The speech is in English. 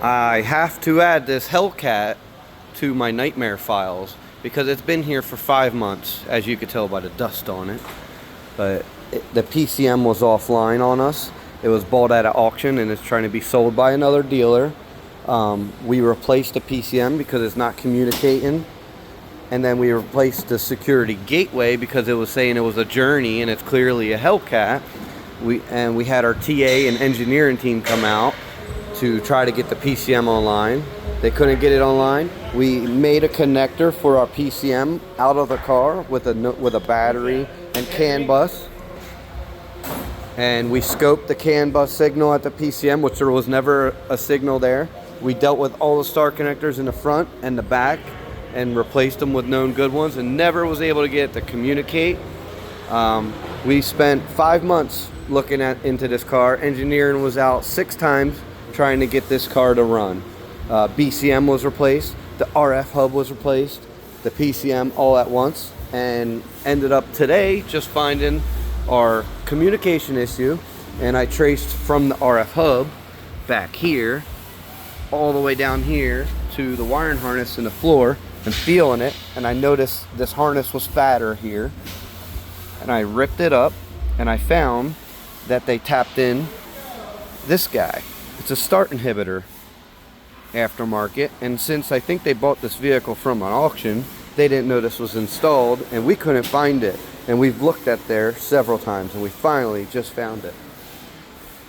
I have to add this Hellcat to my nightmare files because it's been here for 5 months, as you could tell by the dust on it. But the PCM was offline on us. It was bought at an auction and it's trying to be sold by another dealer. We replaced the PCM because it's not communicating. And then we replaced the security gateway because it was saying it was a Journey and it's clearly a Hellcat. We had our TA and engineering team come out to try to get the PCM online. They couldn't get it online. We made a connector for our PCM out of the car with a battery and CAN bus. And we scoped the CAN bus signal at the PCM, which there was never a signal there. We dealt with all the star connectors in the front and the back and replaced them with known good ones and never was able to get it to communicate. We spent 5 months looking into this car. Engineering was out 6 times trying to get this car to run. BCM was replaced, the RF hub was replaced, the PCM all at once, and ended up today just finding our communication issue. And I traced from the RF hub back here all the way down here to the wiring harness in the floor and feeling it, and I noticed this harness was fatter here, and I ripped it up and I found that they tapped in this guy. It's a start inhibitor aftermarket, and since I think they bought this vehicle from an auction, they didn't know this was installed and we couldn't find it, and we've looked at there several times and we finally just found it.